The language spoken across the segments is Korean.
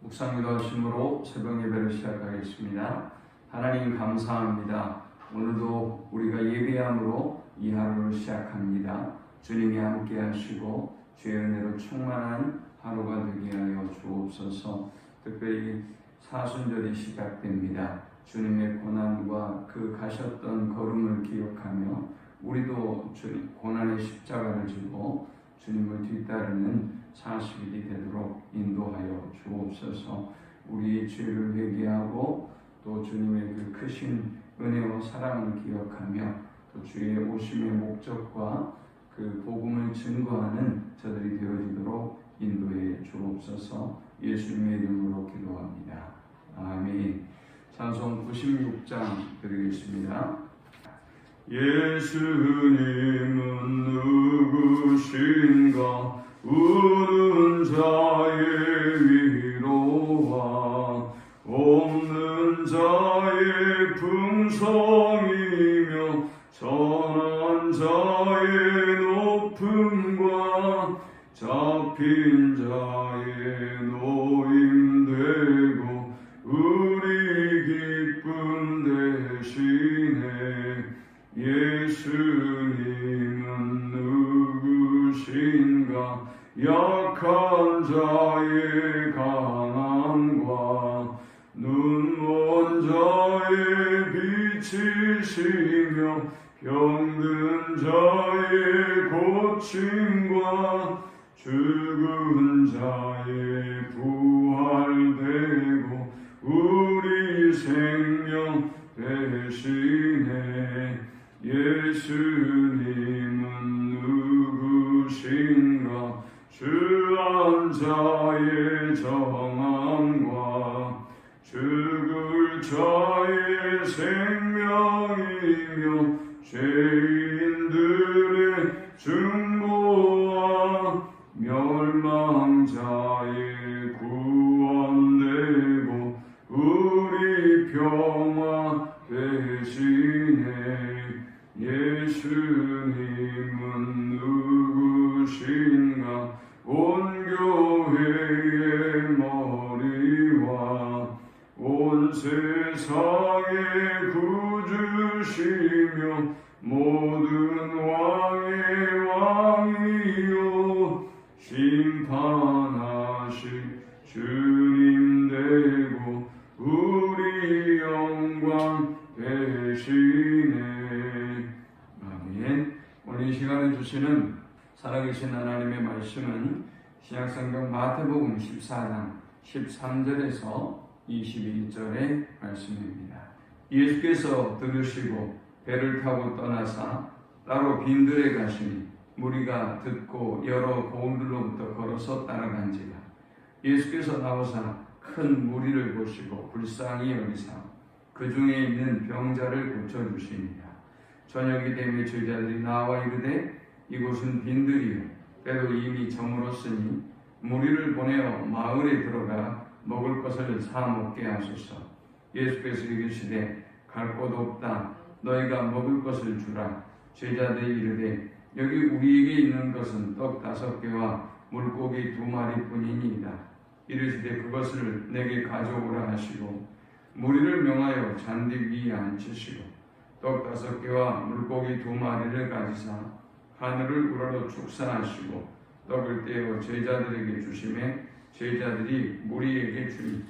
묵상기도 하심으로 새벽 예배를 시작하겠습니다. 하나님 감사합니다. 오늘도 우리가 예배함으로 이 하루를 시작합니다. 주님이 함께 하시고 주의 은혜로 충만한 하루가 되게 하여 주옵소서. 특별히 사순절이 시작됩니다. 주님의 고난과 그 가셨던 걸음을 기억하며 우리도 고난의 십자가를 지고 주님을 뒤따르는 40일이 되도록 인도하여 주옵소서. 우리 죄를 회개하고 또 주님의 그 크신 은혜와 사랑을 기억하며 또 주의 오심의 목적과 그 복음을 증거하는 저들이 되어지도록 인도해 주옵소서. 예수님의 이름으로 기도합니다. 아멘. 찬송 96장 드리겠습니다. 예수님은 누구신가? 우는 자의 위로와 없는 자의 풍성이며 전한 자의 높음과 잡힌 자의 노임되고 우리 기쁨 대신에 예수님은 누구신가? 약한 자의 강함과 눈먼 자의 빛이시며 병든 자의 고침과 죽은 자의 부활되고 우리 생명 대신에 예수님은 누구신가? 주한 자의 정함과 죽을 자의 생명이며 죄인들의 중보와 멸망자의 구원되고 우리 평화 대신에 예수님은 누구신가? 온 교회의 머리와 온 세상의 구주시며 모든 왕의 왕이요 심판하실 주님 되고 우리 영광 대신에 아멘. 오늘 이 시간에 주시는 살아계신 하나님의 말씀은 신약성경 마태복음 14장 13절에서 21절의 말씀입니다. 예수께서 들으시고 배를 타고 떠나사 따로 빈들에 가시니 무리가 듣고 여러 고음들로부터 걸어서 따라간지라. 예수께서 나오사 큰 무리를 보시고 불쌍히 여기사 그 중에 있는 병자를 고쳐주시니라. 저녁이 되매 제자들이 나와 이르되 이곳은 빈들이요 때도 이미 저물었으니 무리를 보내어 마을에 들어가 먹을 것을 사 먹게 하소서. 예수께서 이르시되 갈 곳 없다. 너희가 먹을 것을 주라. 제자들이 이르되 여기 우리에게 있는 것은 떡 5개와 물고기 2마리뿐이니이다. 이르시되 그것을 내게 가져오라 하시고 무리를 명하여 잔디 위에 앉히시고 떡 5개와 물고기 2마리를 가지사 하늘을 우러러 축사하시고 떡을 떼어 제자들에게 주시매 제자들이 무리에게 주니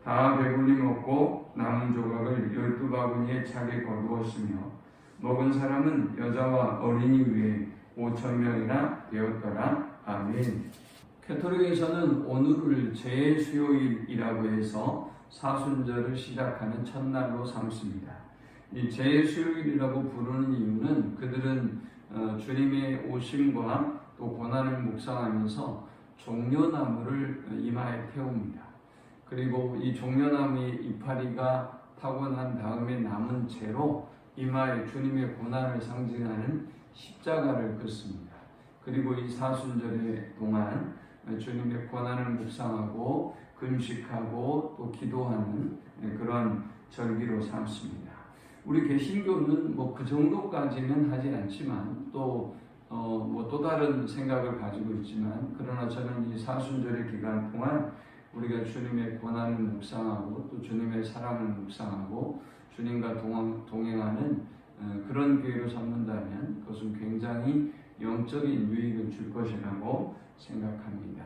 다 배불리 먹고 남은 조각을 12바구니에 차게 거두었으며 먹은 사람은 여자와 어린이 외에 5,000명이나 되었더라. 아멘. 캐토릭에서는 오늘을 제수요일이라고 해서 사순절을 시작하는 첫날로 삼습니다. 이 제수요일이라고 부르는 이유는 그들은 주님의 오심과 또 고난을 묵상하면서 종려나무를 이마에 태웁니다. 그리고 이 종려나무의 이파리가 타고 난 다음에 남은 채로 이마에 주님의 고난을 상징하는 십자가를 긋습니다. 그리고 이 사순절의 동안 주님의 고난을 묵상하고 금식하고 또 기도하는 그런 절기로 삼습니다. 우리 개신교는 그 정도까지는 하지 않지만 또 다른 생각을 가지고 있지만 그러나 저는 이 사순절의 기간 동안 우리가 주님의 고난을 묵상하고 또 주님의 사랑을 묵상하고 주님과 동행하는 그런 교회로 삼는다면 그것은 굉장히 영적인 유익을 줄 것이라고 생각합니다.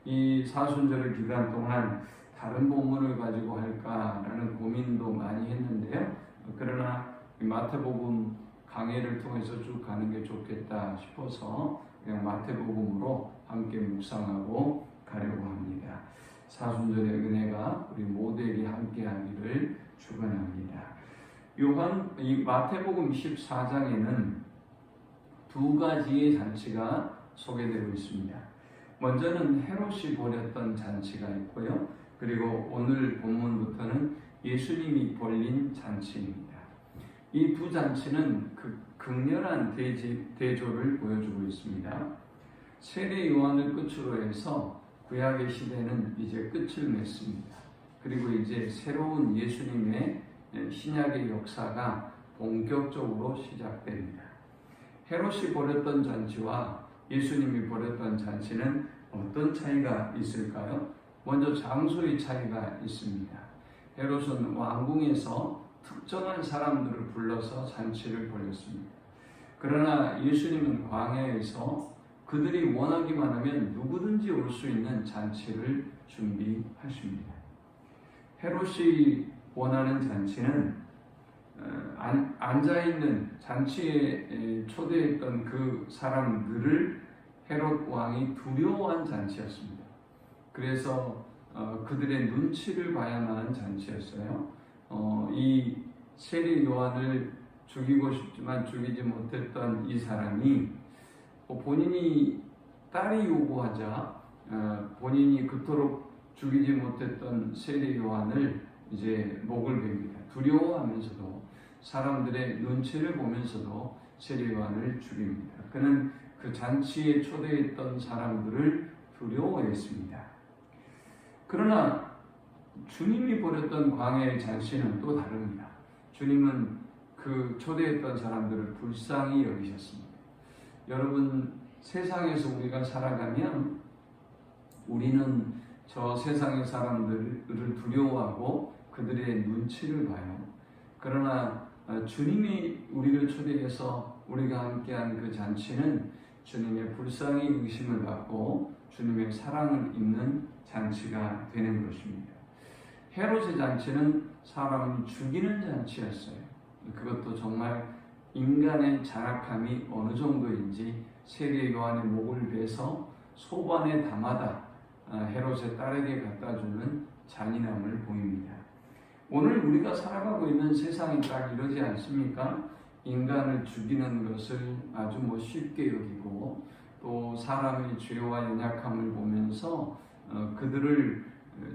이 사순절의 기간 동안 다른 본문을 가지고 할까라는 고민도 많이 했는데요. 그러나 마태복음 강해를 통해서 쭉 가는 게 좋겠다 싶어서 그냥 마태복음으로 함께 묵상하고 가려고 합니다. 사순절의 은혜가 우리 모두에게 함께하기를 축원합니다. 이 마태복음 14장에는 두 가지의 잔치가 소개되고 있습니다. 먼저는 헤롯이 벌였던 잔치가 있고요. 그리고 오늘 본문부터는 예수님이 벌린 잔치입니다. 이 두 잔치는 극렬한 대조를 보여주고 있습니다. 세례 요한을 끝으로 해서 구약의 시대는 이제 끝을 맺습니다. 그리고 이제 새로운 예수님의 신약의 역사가 본격적으로 시작됩니다. 헤롯이 벌였던 잔치와 예수님이 벌였던 잔치는 어떤 차이가 있을까요? 먼저 장소의 차이가 있습니다. 헤롯은 왕궁에서 특정한 사람들을 불러서 잔치를 벌였습니다. 그러나 예수님은 광야에서 그들이 원하기만 하면 누구든지 올 수 있는 잔치를 준비하십니다. 헤롯이 원하는 잔치는 앉아있는 잔치에 초대했던 그 사람들을 헤롯 왕이 두려워한 잔치였습니다. 그래서 그들의 눈치를 봐야만 하는 잔치였어요. 이 세례 요한을 죽이고 싶지만 죽이지 못했던 이 사람이 본인이 딸이 요구하자 본인이 그토록 죽이지 못했던 세례 요한을 이제 목을 베입니다. 두려워하면서도 사람들의 눈치를 보면서도 세례 요한을 죽입니다. 그는 그 잔치에 초대했던 사람들을 두려워했습니다. 그러나 주님이 벌였던 광야의 잔치는 또 다릅니다. 주님은 그 초대했던 사람들을 불쌍히 여기셨습니다. 여러분, 세상에서 우리가 살아가면 우리는 저 세상의 사람들을 두려워하고 그들의 눈치를 봐요. 그러나 주님이 우리를 초대해서 우리가 함께한 그 잔치는 주님의 불쌍히 의심을 받고 주님의 사랑을 입는 잔치가 되는 것입니다. 헤롯의 잔치는 사람을 죽이는 잔치였어요. 그것도 정말 인간의 잔악함이 어느 정도인지 세례 요한의 목을 베서 소반의 담아다 헤롯의 딸에게 갖다주는 잔인함을 보입니다. 오늘 우리가 살아가고 있는 세상이 딱 이러지 않습니까? 인간을 죽이는 것을 아주 쉽게 여기고 또 사람의 죄와 연약함을 보면서 그들을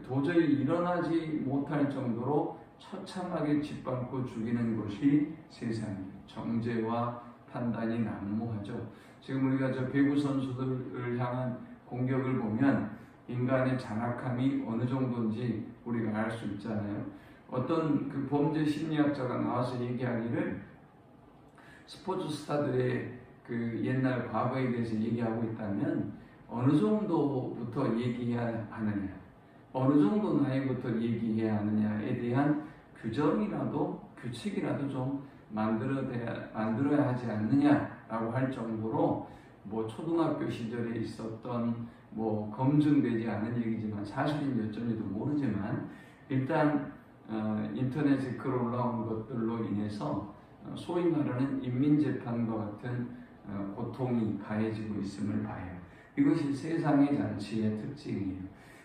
도저히 일어나지 못할 정도로 처참하게 짓밟고 죽이는 것이 세상입니다. 정죄와 판단이 난무하죠. 지금 우리가 저 배구 선수들을 향한 공격을 보면 인간의 잔악함이 어느 정도인지 우리가 알 수 있잖아요. 어떤 그 범죄 심리학자가 나와서 얘기하기를 스포츠 스타들의 그 옛날 과거에 대해서 얘기하고 있다면 어느 정도부터 얘기해야 하느냐, 어느 정도 나이부터 얘기해야 하느냐에 대한 규칙이라도 좀 만들어야 하지 않느냐라고 할 정도로 초등학교 시절에 있었던 검증되지 않은 얘기지만 사실인 여전히도 모르지만 일단 인터넷에 글 올라온 것들로 인해서 소위 말하는 인민재판과 같은 고통이 가해지고 있음을 봐요. 이것이 세상의 잔치의 특징이에요.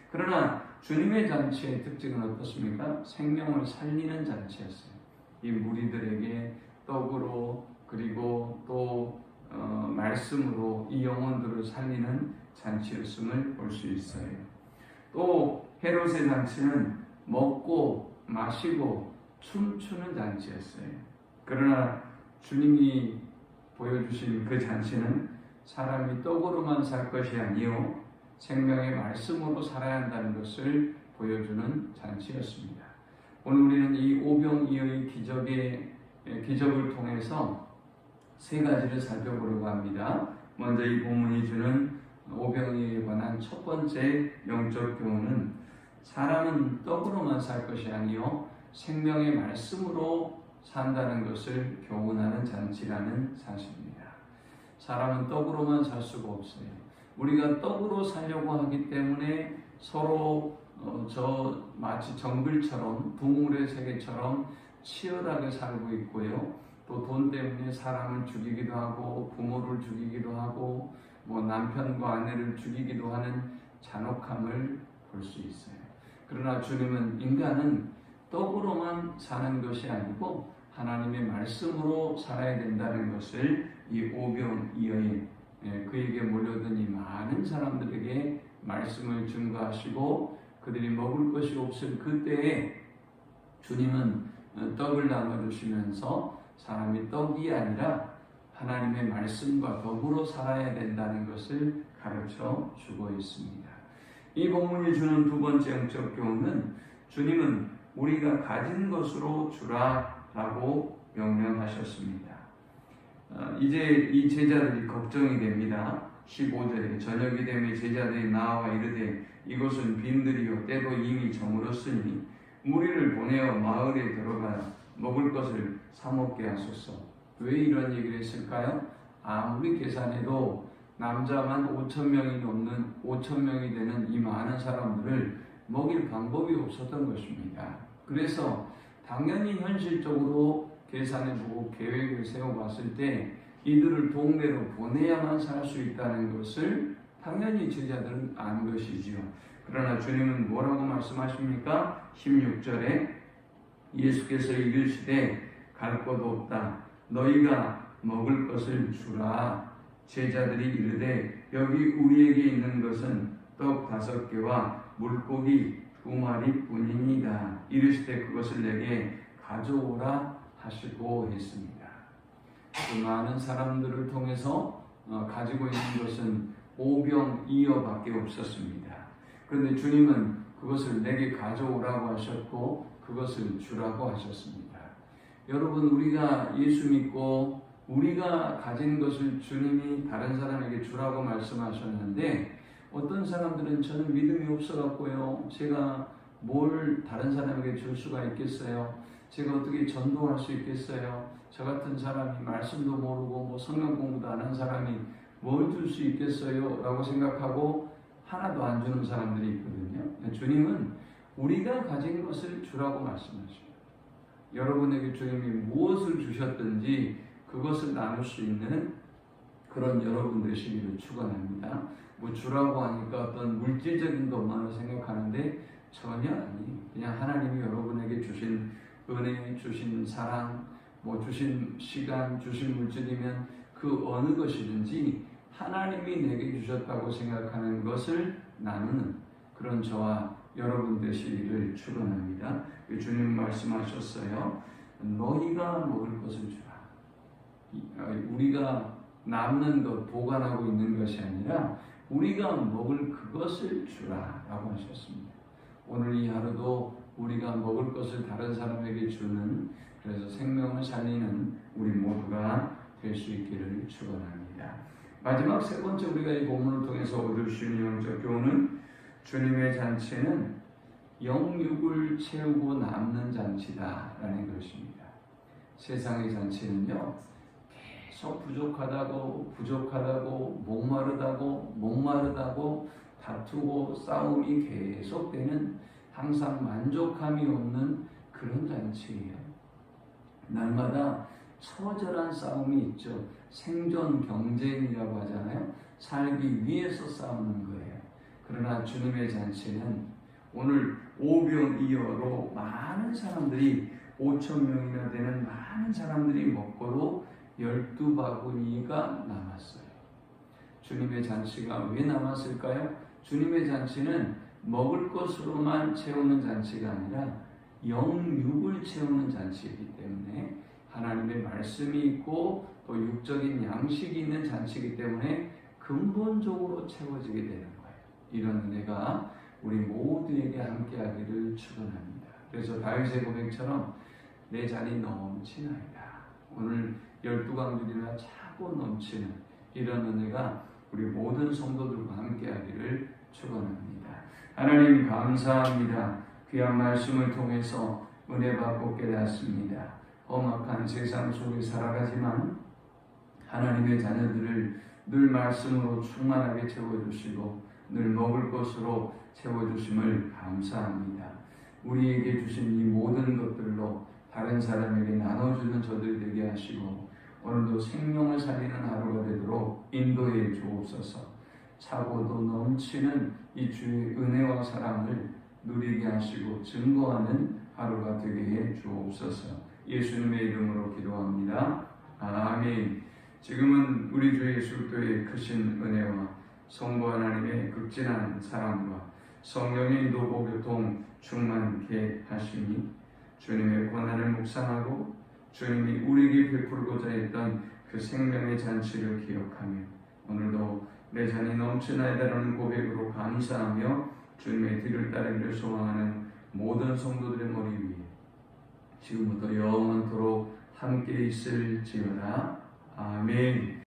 그러나 주님의 잔치의 특징은 어떻습니까? 생명을 살리는 잔치였어요. 이 무리들에게 떡으로 그리고 또 말씀으로 이 영혼들을 살리는 잔치였음을 볼 수 있어요. 또 헤롯의 잔치는 먹고 마시고 춤추는 잔치였어요. 그러나 주님이 보여주신 그 잔치는 사람이 떡으로만 살 것이 아니요 생명의 말씀으로 살아야 한다는 것을 보여주는 잔치였습니다. 오늘 우리는 이 오병이어의 기적을 통해서 세 가지를 살펴보려고 합니다. 먼저 이 본문이 주는 오병이어에 관한 첫 번째 영적 교훈은 사람은 떡으로만 살 것이 아니요 생명의 말씀으로 산다는 것을 교훈하는 잔치라는 사실입니다. 사람은 떡으로만 살 수가 없어요. 우리가 떡으로 살려고 하기 때문에 서로 마치 정글처럼 동물의 세계처럼 치열하게 살고 있고요. 또 돈 때문에 사람을 죽이기도 하고 부모를 죽이기도 하고 남편과 아내를 죽이기도 하는 잔혹함을 볼 수 있어요. 그러나 주님은 인간은 떡으로만 사는 것이 아니고 하나님의 말씀으로 살아야 된다는 것을 이 오병이어인 그에게 몰려든 이 많은 사람들에게 말씀을 증거하시고 그들이 먹을 것이 없을 그때에 주님은 떡을 나눠주시면서 사람이 떡이 아니라 하나님의 말씀과 더불어 살아야 된다는 것을 가르쳐 주고 있습니다. 이 본문이 주는 두 번째 영적 교훈은 주님은 우리가 가진 것으로 주라라고 명령하셨습니다. 이제 이 제자들이 걱정이 됩니다. 15절에 저녁이 되매 제자들이 나와 이르되 이곳은 빈들이요 때도 이미 저물었으니 무리를 보내어 마을에 들어가 먹을 것을 사 먹게 하소서. 왜 이런 얘기를 했을까요? 아무리 계산해도 남자만 5,000명이 되는 이 많은 사람들을 먹일 방법이 없었던 것입니다. 그래서 당연히 현실적으로 계산해보고 계획을 세워봤을 때 이들을 동네로 보내야만 살 수 있다는 것을 당연히 제자들은 안 것이지요. 그러나 주님은 뭐라고 말씀하십니까? 16절에 예수께서 이르시되 갈 곳 없다. 너희가 먹을 것을 주라. 제자들이 이르되 여기 우리에게 있는 것은 떡 5개와 물고기 2마리 뿐이니이다. 이르시되 그것을 내게 가져오라 하시고 했습니다. 그 많은 사람들을 통해서 가지고 있는 것은 5병2어밖에 없었습니다. 그런데 주님은 그것을 내게 가져오라고 하셨고 그것을 주라고 하셨습니다. 여러분, 우리가 예수 믿고 우리가 가진 것을 주님이 다른 사람에게 주라고 말씀하셨는데 어떤 사람들은 저는 믿음이 없어갖고요, 제가 뭘 다른 사람에게 줄 수가 있겠어요? 제가 어떻게 전도할 수 있겠어요? 저 같은 사람이 말씀도 모르고 성경 공부도 안 한 사람이 뭘 줄 수 있겠어요? 라고 생각하고 하나도 안 주는 사람들이 있거든요. 주님은 우리가 가진 것을 주라고 말씀하십니다. 여러분에게 주님이 무엇을 주셨든지 그것을 나눌 수 있는 그런 여러분 되시기를 축원합니다. 주라고 하니까 어떤 물질적인 것만을 생각하는데 전혀 아니, 그냥 하나님이 여러분에게 주신 은혜, 주신 사랑, 주신 시간, 주신 물질이면 그 어느 것이든지 하나님이 내게 주셨다고 생각하는 것을 나누는 그런 저와 여러분 되시기를 축원합니다. 주님 말씀하셨어요. 너희가 먹을 것을 주라. 우리가 남는 것 보관하고 있는 것이 아니라 우리가 먹을 그것을 주라라고 하셨습니다. 오늘 이 하루도 우리가 먹을 것을 다른 사람에게 주는, 그래서 생명을 살리는 우리 모두가 될 수 있기를 축원합니다. 마지막 세 번째 우리가 이 본문을 통해서 얻을 수 있는 영적 교훈은 주님의 잔치는 영육을 채우고 남는 잔치다라는 것입니다. 세상의 잔치는요, 계속 부족하다고 목마르다고 다투고 싸움이 계속되는, 항상 만족함이 없는 그런 잔치예요. 날마다 처절한 싸움이 있죠. 생존 경쟁이라고 하잖아요. 살기 위해서 싸우는 거예요. 그러나 주님의 잔치는 오늘 오병이어로 많은 사람들이 5,000명이나 되는 많은 사람들이 먹고도 12바구니가 남았어요. 주님의 잔치가 왜 남았을까요? 주님의 잔치는 먹을 것으로만 채우는 잔치가 아니라 영육을 채우는 잔치이기 때문에, 하나님의 말씀이 있고 또 육적인 양식이 있는 잔치이기 때문에 근본적으로 채워지게 되는 거예요. 이런 은혜가 우리 모두에게 함께하기를 축원합니다. 그래서 다윗의 고백처럼 내 잔이 넘치나이다. 오늘 12강줄이나 차고 넘치는 이런 은혜가 우리 모든 성도들과 함께하기를 축원합니다. 하나님 감사합니다. 귀한 말씀을 통해서 은혜 받고 깨닫습니다. 험악한 세상 속에 살아가지만 하나님의 자녀들을 늘 말씀으로 충만하게 채워주시고 늘 먹을 것으로 채워주심을 감사합니다. 우리에게 주신 이 모든 것들로 다른 사람에게 나눠주는 저들 되게 하시고 오늘도 생명을 살리는 하루가 되도록 인도해 주옵소서. 차고도 넘치는 이 주의 은혜와 사랑을 누리게 하시고 증거하는 하루가 되게 해 주옵소서. 예수님의 이름으로 기도합니다. 아멘. 지금은 우리 주 예수 그리스도의 크신 은혜와 성부 하나님의 극진한 사랑과 성령의 인도보 교통 충만케 하시니 주님의 권한을 묵상하고 주님이 우리에게 베풀고자 했던 그 생명의 잔치를 기억하며 오늘도 내 잔이 넘치나이다라는 고백으로 감사하며 주님의 뒤를 따르기를 소망하는 모든 성도들의 머리 위에 지금부터 영원토록 함께 있을지어다. 아멘.